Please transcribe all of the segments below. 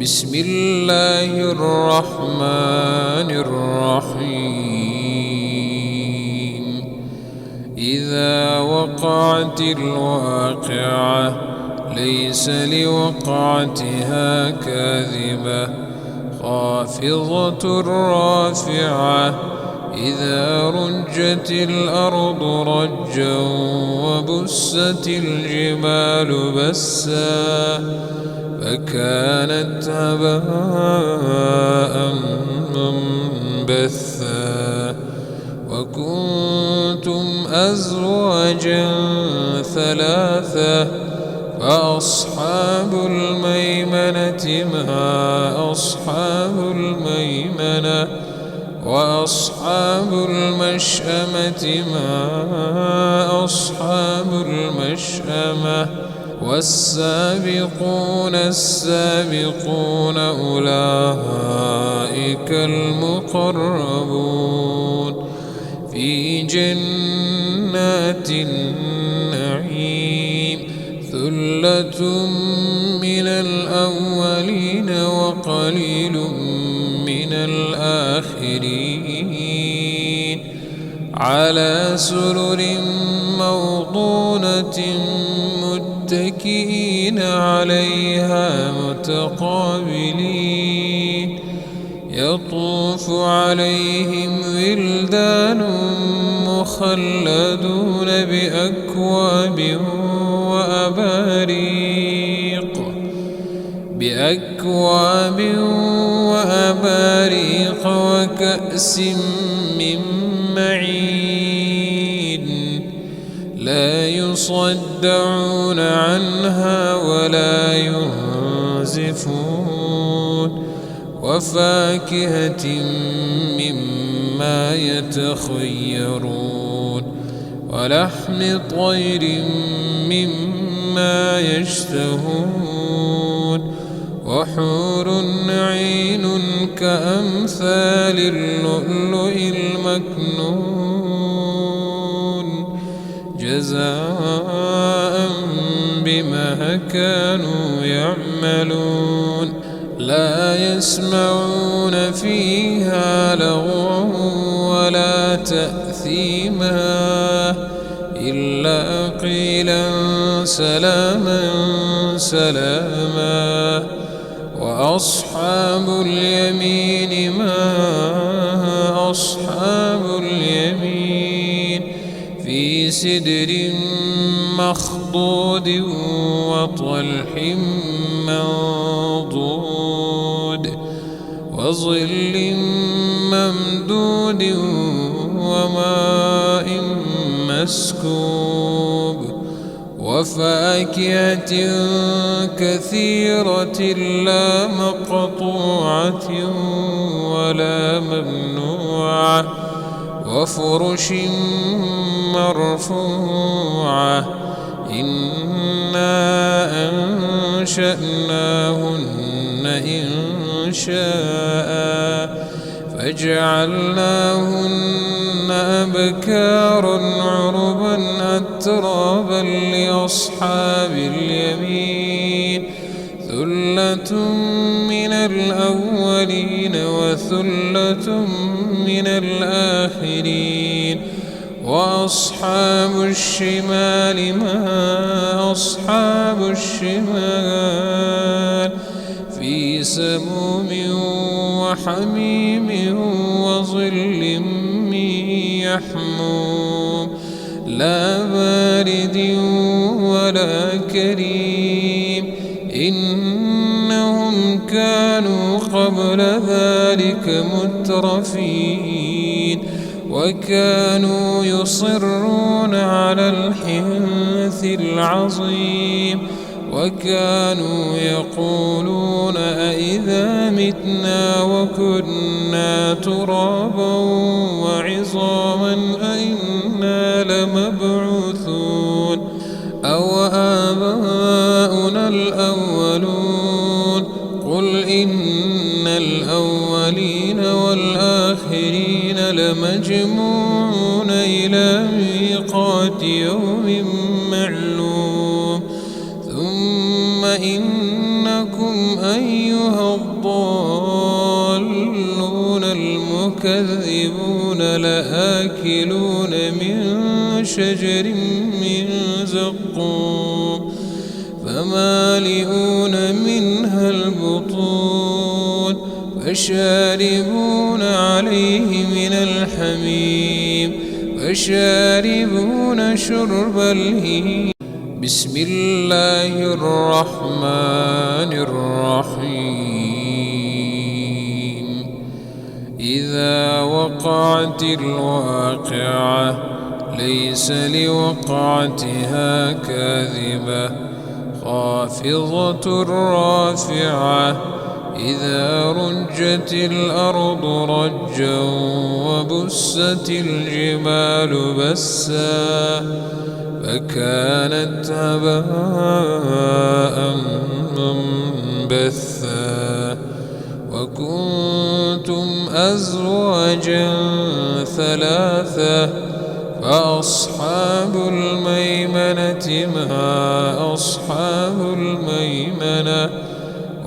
بسم الله الرحمن الرحيم. إذا وقعت الواقعة ليس لوقعتها كاذبة خافضة رافعة. إذا رجت الأرض رجا وبست الجبال بسا فكانت هباء منبثا. وكنتم أزواجا ثلاثة فأصحاب الميمنة ما أصحاب الميمنة وأصحاب المشأمة ما أصحاب المشأمة. والسابقون السابقون أولئك المقربون في جنات النعيم. ثلة من الأولين وقليل من الآخرين. على سرر موضونة متكئين عليها متقابلين. يطوف عليهم ولدان مخلدون بأكواب وأباريق وكأس من معين. لا يصدعون عنها ولا ينزفون. وفاكهة مما يتخيرون ولحم طير مما يشتهون. وحور عين كأمثال اللؤلؤ المكنون جزاء بما كانوا يعملون. لا يسمعون فيها لغوا ولا تأثيما إلا قيلا سلاما سلاما. وأصحاب اليمين ما أصحاب اليمين. في سدر مخضود وطلح منضود وظل ممدود وماء مسكوب. وفاكهة كثيرة لا مقطوعة ولا ممنوعة. وفرش مرفوعة. إنا أنشأناهن إنشاء فجعلناهن أبكارا عربا أترابا لأصحاب اليمين. ثلة من الأولين وثلة من الآخرين. وأصحاب الشمال ما أصحاب الشمال. في سموم وحميم وظل من يحموم لا بارد ولا كريم. إنهم كانوا قبل ذلك مترفين وكانوا يصرون على الحنث العظيم. وكانوا يقولون أئذا متنا وكنا ترابا وعظاما أئنا لمبعوثون أو آباؤنا الأولون. قل إن الأولين والآخرين لمجموعون إلى ميقات يوم معلوم. ثم إنكم أيها المكذبون لآكلون من شجر من زقوم فمالئون منها البطون فشاربون عليه من الحميم فشاربون شرب الهيم. بسم الله الرحمن الرحيم. إذا وقعت الواقعة ليس لوقعتها كاذبة خافضة رافعة إذا رجت الأرض رجا وبست الجبال بسا فكانت هباء منبثا وكنتم أزواجا ثلاثة فأصحاب الميمنة ما أصحاب الميمنة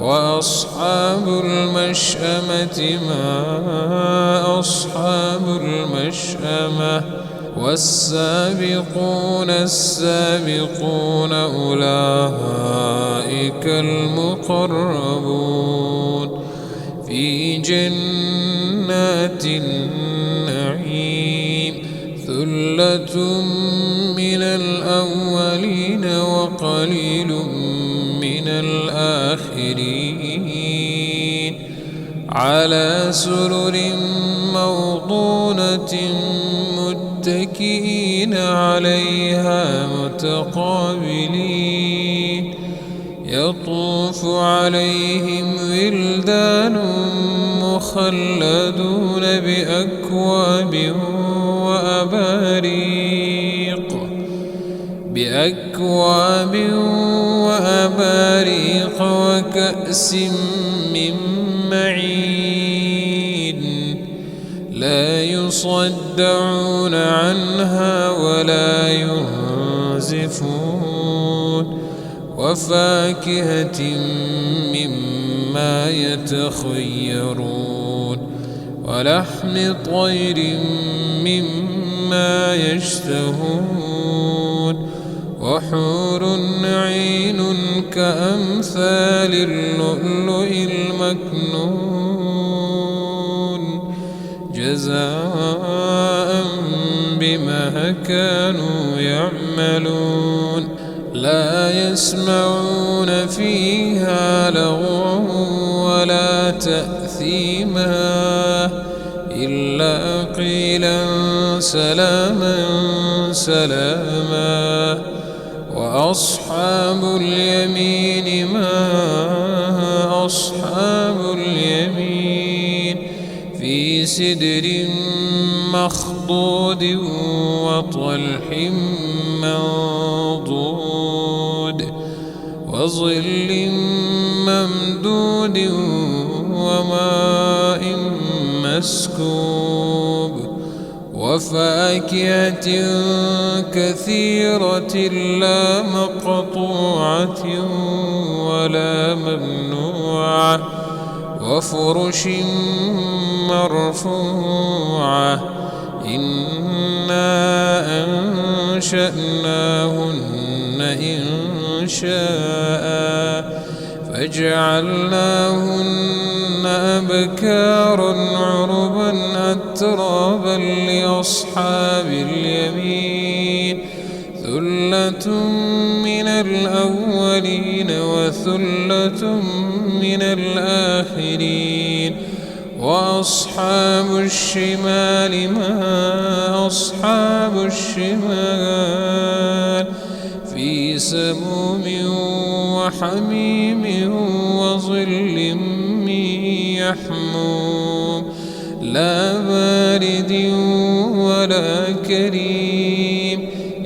وأصحاب المشأمة ما أصحاب المشأمة والسابقون السابقون أولئك المقربون في جنات النعيم ثلة من الأولين وقليل من الآخرين على سرر موضونة متكئين عليها متقابلين يطوف عليهم ولدان مخلدون بأكواب وأباريق وكأس من معين لا يصدعون عنها ولا ينزفون وفاكهة مما يتخيرون ولحم طير مما يشتهون وحور عين كأمثال اللؤلؤ المكنون جزاء بما كانوا يعملون لا يسمعون فيها لغوا ولا تأثيما إلا قيلا سلاما سلاما وأصحاب اليمين ما أصحاب اليمين في سدر مخضود وطلح منضود وظل ممدود وماء مسكوب وفاكهة كثيرة لا مقطوعة ولا ممنوعة وفرش مرفوعة إنا أنشأناهن إنشاء فجعلناهن أبكارا عربا أترابا لأصحاب اليمين ثلة من الأولين وثلة من الآخرين وأصحاب الشمال ما أصحاب الشمال في سموم وحميم وظل من يحموم لا بارد ولا كريم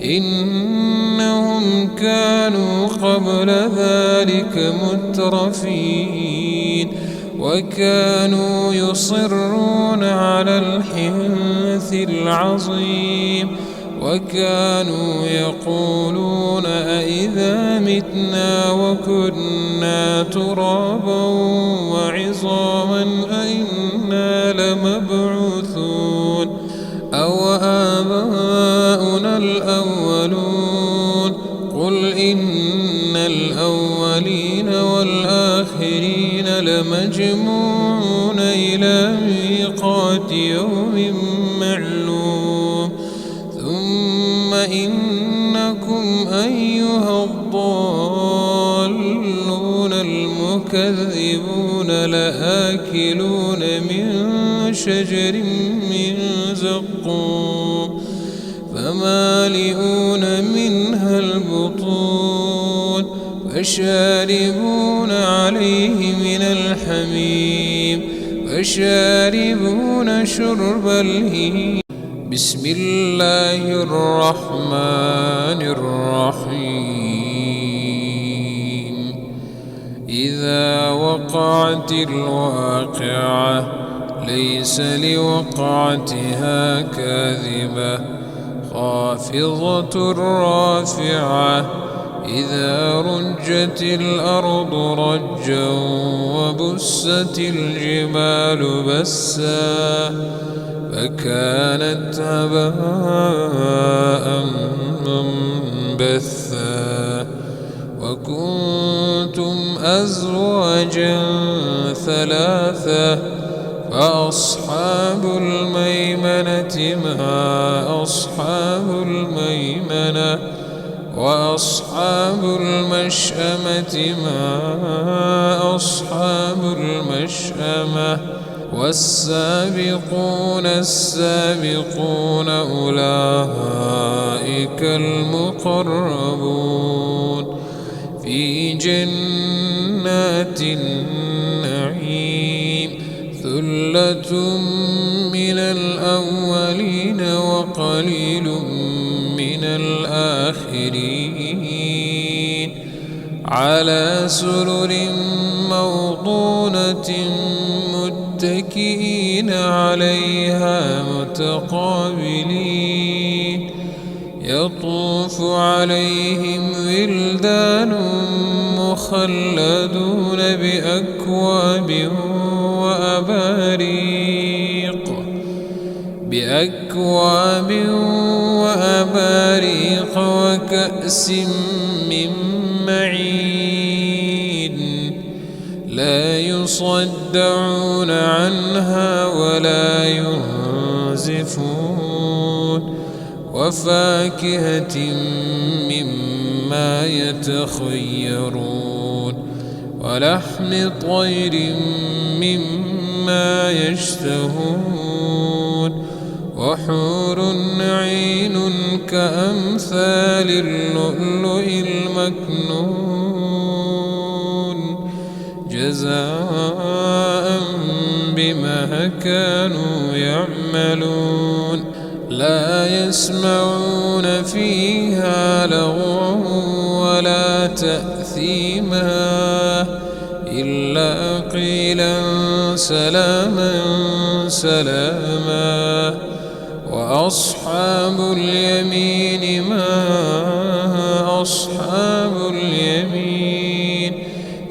إنهم كانوا قبل ذلك مترفين وكانوا يصرون على الحنث العظيم وكانوا يقولون أئذا متنا وكنا ترابا وعظاما أئنا لمبعوثون الأولون قل إن الأولين والآخرين لمجموعون إلى ميقات يوم معلوم ثم إنكم أيها الضالون المكذبون لآكلون من شجر من زقوم فمالئون منها البطون فشاربون عليه من الحميم فشاربون شرب الهيم بسم الله الرحمن الرحيم إذا وقعت الواقعة ليس لوقعتها كاذبة خافضة رافعة إذا رجت الأرض رجا وبست الجبال بسا فكانت هباء منبثا وكنتم أزواجا ثلاثة فأصحاب الميمنة ما أصحاب الميمنة وأصحاب المشأمة ما أصحاب المشأمة والسابقون السابقون أولئك المقربون في جنات النعيم ثلة من الأولين وقليل من الآخرين على سرر موضونة متكئين عليها متقابلين يطوف عليهم ولدان مخلدون بأكواب وأباريق وكأس من معين لا يصدعون عنها ولا ينزفون وفاكهة مما يتخيرون ولحم طير مما يشتهون وحور عين كأمثال اللؤلؤ المكنون جزاء بما كانوا يعملون لا يسمعون فيها لغوا ولا تأثيما إلا قيلا سلاما سلاما وأصحاب اليمين ما أصحاب اليمين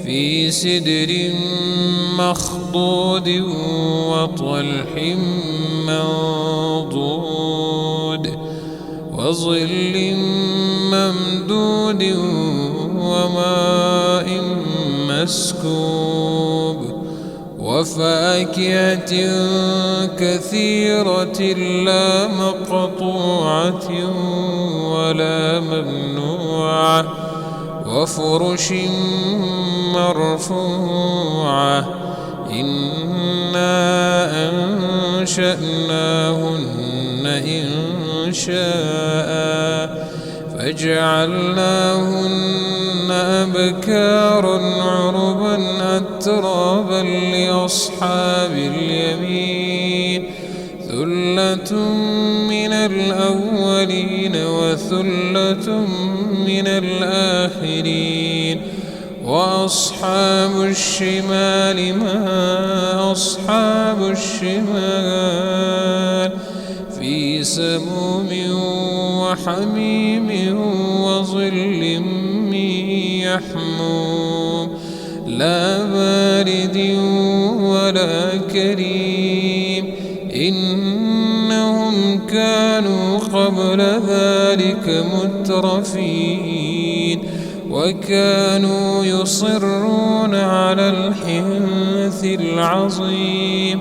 في سدر مخضود وطلح منضود وظل ممدود وماء مسكوب وفاكهة كثيرة لا مقطوعة ولا ممنوعة وفرش مرفوعة إنا أنشأناهن إنشاء فجعلناهن أبكارا عربا أترابا لأصحاب اليمين ثلة من الأولين وثلة من الآخرين وأصحاب الشمال ما أصحاب الشمال في سموم وحميم وظل من يحموم لا بارد ولا كريم إنهم كانوا كانوا قبل ذلك مترفين وكانوا يصرون على الحنث العظيم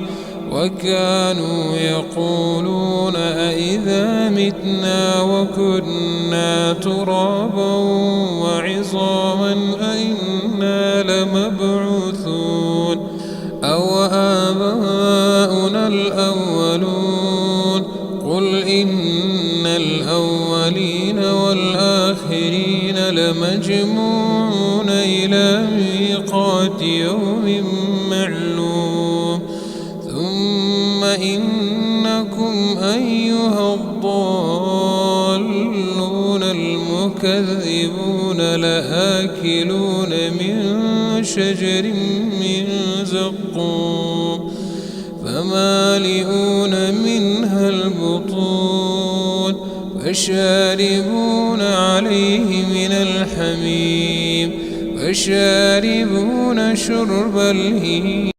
وكانوا يقولون أئذا متنا وكنا ترابا وعظاما أئنا لمبعوثون أو آباؤنا الأولون قل إن الأولين والآخرين لمجموعون إلى ميقات يوم معلوم ثم إنكم أيها الضالون المكذبون لآكلون من شجر من زقوم فمالئون منها البطون فشاربون عليه من الحميم فشاربون شرب الهيم